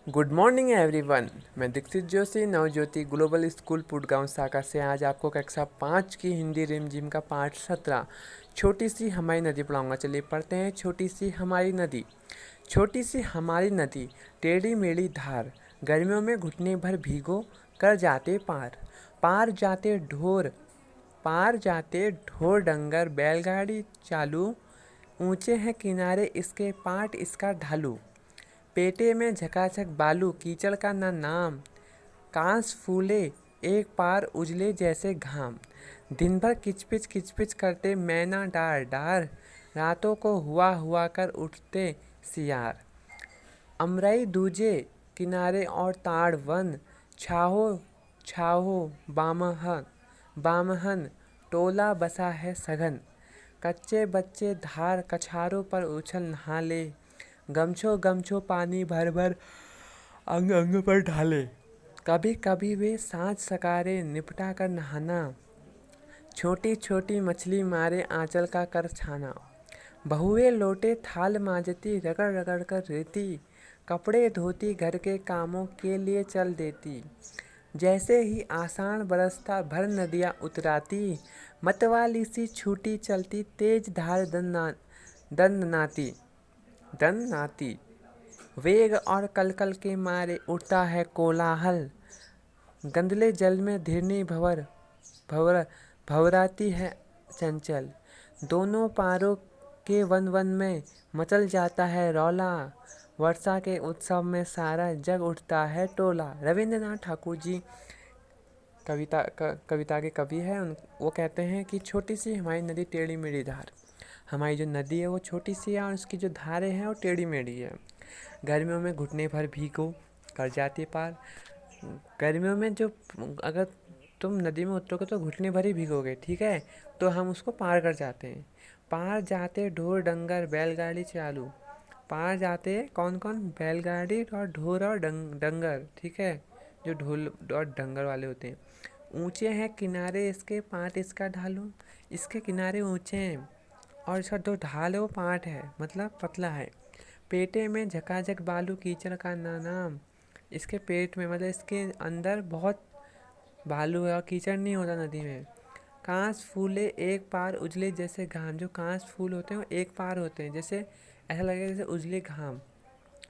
Good morning everyone. मैं Dixit Joshi Navjyoti global school पुटगांव शाखा से आज आपको कक्षा 5 की हिंदी रिमझिम का पाठ 17 छोटी सी हमारी नदी पढ़ाऊंगा। चलिए पढ़ते हैं। छोटी सी हमारी नदी। छोटी सी हमारी नदी, टेढ़ी मेढ़ी धार, गर्मियों में घुटने भर भीगो कर जाते पार। पार जाते ढोर पार जाते ढोर डंगर बैलगाड़ी चालू, ऊंचे हैं किनारे इसके पाट इसका ढालू। पेटे में झकाझक बालू कीचड़ का न नाम, कांस फूले एक पार उजले जैसे घाम। दिन भर किचपिच करते मैना डार डार, रातों को हुआ हुआ कर उठते सियार। अमरई दूजे किनारे और ताड़ वन, छाहो छाहो बामहन बामहन, टोला बसा है सघन। कच्चे बच्चे धार कछारों पर उछल नहा ले, गमछो गमछो पानी भर भर अंग अंग पर ढाले। कभी कभी वे सांझ सकारे निपटा कर नहाना, छोटी छोटी मछली मारे आंचल का कर छाना। बहुए लोटे थाल मांजती रगड़ रगड़ कर रेती, कपड़े धोती घर के कामों के लिए चल देती। जैसे ही आषाढ़ बरसता भर नदियाँ उतराती, मतवाली सी छूटी चलती तेज धार दंडनाती दंडनाती। वेग और कलकल के मारे उठता है कोलाहल, गंदले जल में धिरनी भवर भवराती है चंचल। दोनों पारों के वन वन में मचल जाता है रौला, वर्षा के उत्सव में सारा जग उठता है टोला। रविंद्रनाथ ठाकुर जी कविता के कवि हैं। वो कहते हैं कि छोटी सी हमारी नदी टेढ़ी मेढ़ी धार। हमारी जो नदी है वो छोटी सी है और उसकी जो धारें हैं वो टेढ़ी मेढ़ी है। गर्मियों में घुटने भर भीगो कर जाती पार। गर्मियों में जो अगर तुम नदी में उतरोगे तो घुटने भर ही भीगोगे, ठीक है, तो हम उसको पार कर जाते हैं। पार जाते ढोर डंगर बैलगाड़ी चालू। पार जाते कौन कौन? बैलगाड़ी और ढोर और डंगर, ठीक है, जो ढोल और डंगर वाले होते हैं। ऊंचे हैं किनारे इसके पाट इसका ढालू। इसके किनारे ऊंचे हैं और इसका जो ढाल है वो पाट है, मतलब पतला है। पेटे में झकाझक बालू कीचड़ का नाम। इसके पेट में मतलब इसके अंदर बहुत बालू है और कीचड़ नहीं होता नदी में। कांस फूले एक पार उजले जैसे घाम। जो कांस फूल होते हैं वो एक पार होते हैं, जैसे ऐसा लगेगा जैसे उजले घाम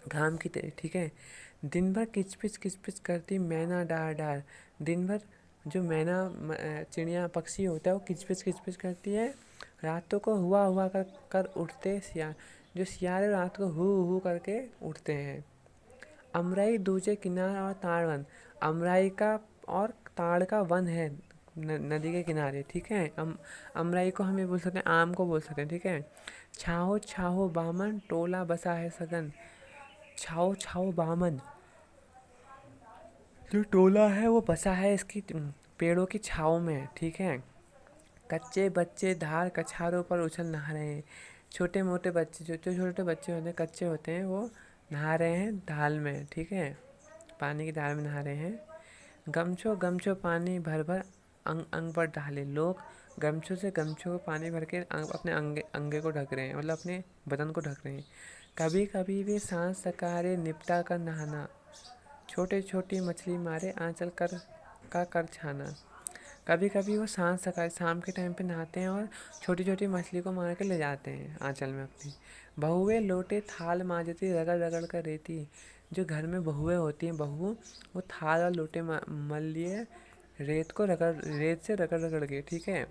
घाम की तरह, ठीक है। दिन भर किचपिच करती मैना डार डार। दिन भर जो मैना चिड़िया पक्षी होता है वो किचपिच करती है। रातों को हुआ हुआ कर उठते सियार। जो सियार है रात को हु करके उठते हैं। अमराई दूजे किनार और ताड़ वन। अमराई का और ताड़ का वन है नदी के किनारे, ठीक है। अमराई को हम ये बोल सकते हैं, आम को बोल सकते हैं, ठीक है। छाहो छाहो बामन, टोला बसा है सघन। छाओ छाओ बामन, जो टोला है वो बसा है इसकी पेड़ों की छाँव में, ठीक है। कच्चे बच्चे धार कछारों पर उछल नहा रहे हैं। छोटे मोटे बच्चे, जो छोटे बच्चे होते हैं कच्चे होते हैं, वो नहा रहे हैं धाल में, ठीक है, पानी की धार में नहा रहे हैं। गमछो गमछो पानी भर भर अंग अंग पर डाले। लोग गमछों को पानी भर के अपने अंगे को ढक रहे हैं, मतलब अपने बदन को ढक रहे हैं। कभी कभी वे सांस सकारे निपटा कर नहाना, छोटे छोटी मछली मारे आंचल कर छाना। कभी कभी वो सांझ सकाल शाम के टाइम पे नहाते हैं और छोटी छोटी मछली को मार के ले जाते हैं आंचल में अपनी। बहुएं लोटे थाल मांजती रगड़ रगड़ कर रेती। जो घर में बहुएं होती हैं, वो थाल और लोटे मल लिए रेत से रगड़ रगड़ के, ठीक है।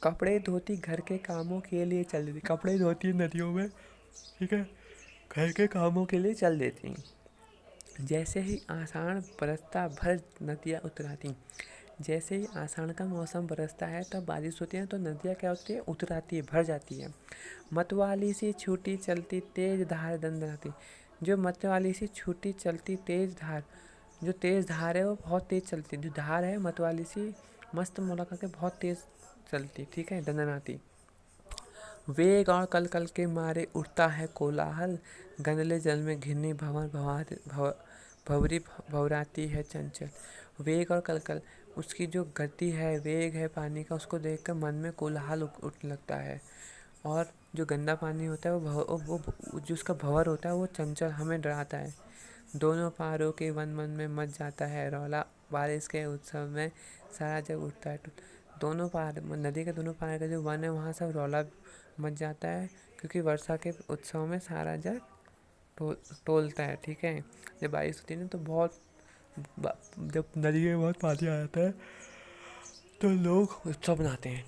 कपड़े धोती घर के कामों के लिए चल देती। कपड़े धोती नदियों में, ठीक है, घर के कामों के लिए चल देती। जैसे ही आषाढ़ बरसता भर नदियाँ उतराती। जैसे ही आषाढ़ का मौसम बरसता है तब बारिश होती है तो नदियाँ क्या होती है? उतराती है, भर जाती है। मतवाली सी छूटी चलती तेज धार दंडनाती। जो मतवाली सी छूटी चलती तेज धार, जो तेज धार है वो बहुत तेज चलती। जो धार है मतवाली सी मस्त मोला करके बहुत तेज चलती, ठीक है, दंडनाती। वेग और कल के मारे उठता है कोलाहल, गंदले जल में घिरनी भवरी भवराती है चंचल। वेग और कल, उसकी जो गति है, वेग है पानी का, उसको देखकर मन में कोलाहल उठ लगता है। और जो गंदा पानी होता है वो जो उसका भंवर होता है वो चंचल हमें डराता है। दोनों पारों के वन मन में मच जाता है रौला, बारिश के उत्सव में सारा जग उठता है। दोनों पार नदी के दोनों पार का जो वन है वहाँ सब रौला मच जाता है, क्योंकि वर्षा के उत्सव में सारा जग टोलता है। ठीक है, जब बारिश होती है ना तो जब नदी में बहुत पानी आ जाता है तो लोग उत्सव मनाते हैं।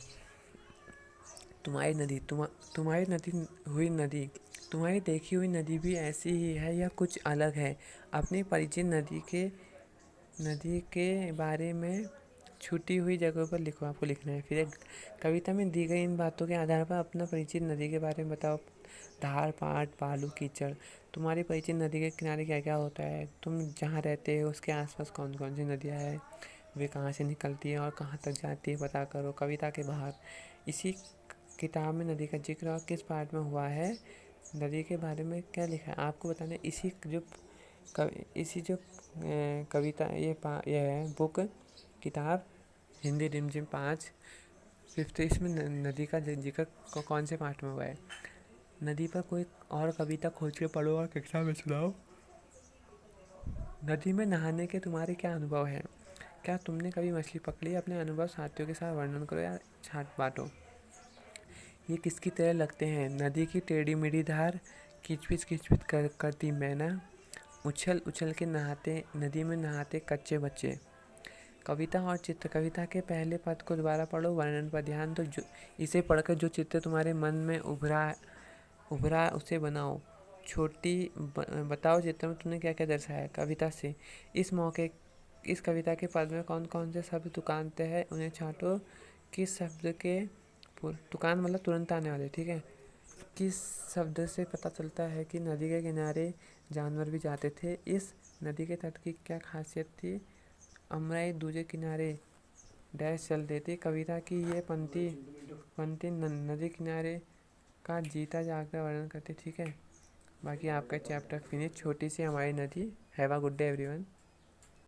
तुम्हारी नदी तुम्हारी नदी हुई नदी तुम्हारी देखी हुई नदी भी ऐसी ही है या कुछ अलग है? अपनी परिचित नदी के बारे में छूटी हुई जगहों पर लिखो, आपको लिखना है। फिर एक कविता में दी गई इन बातों के आधार पर अपना परिचित नदी के बारे में बताओ। धार, पाट, बालू, कीचड़। तुम्हारी परिचित नदी के किनारे क्या क्या होता है? तुम जहाँ रहते हो उसके आसपास कौन कौन सी नदियाँ हैं, वे कहाँ से निकलती हैं और कहाँ तक जाती है, पता करो। कविता के बाहर इसी किताब में नदी का जिक्र और किस पार्ट में हुआ है, नदी के बारे में क्या लिखा है, आपको बताना है। इसी जो कविता ये है बुक किताब हिंदी रिमझिम 5 फिफ्थ, इसमें नदी का जिक्र कौन से पार्ट में हुआ है? नदी पर कोई और कविता खोज के पढ़ो और कक्षा में सुनाओ। नदी में नहाने के तुम्हारे क्या अनुभव हैं? क्या तुमने कभी मछली पकड़ी? अपने अनुभव साथियों के साथ वर्णन करो या छाट बांटो। ये किसकी तरह लगते हैं? नदी की टेढ़ी मेढ़ी धार, किचपिच करती मैना, उछल उछल के नहाते नदी में नहाते कच्चे बच्चे। कविता और चित्र। कविता के पहले पद को दोबारा पढ़ो, वर्णन पर ध्यान दो। जो इसे पढ़कर जो चित्र तुम्हारे मन में उभरा उसे बनाओ। बताओ चित्र में तुमने क्या क्या दर्शाया कविता से। इस कविता के पद में कौन कौन से शब्द तुकांत है, उन्हें छांटो। किस शब्द के तुकांत मतलब तुरंत आने वाले, ठीक है। किस शब्द से पता चलता है कि नदी के किनारे जानवर भी जाते थे? इस नदी के तट की क्या खासियत थी? अमराई दूजे किनारे डैश चल देती। कविता की ये पंक्ति नदी किनारे का जीता जागता वर्णन करती, ठीक है। बाकी आपका चैप्टर फिनिश। छोटी सी हमारी नदी। Have a good day everyone.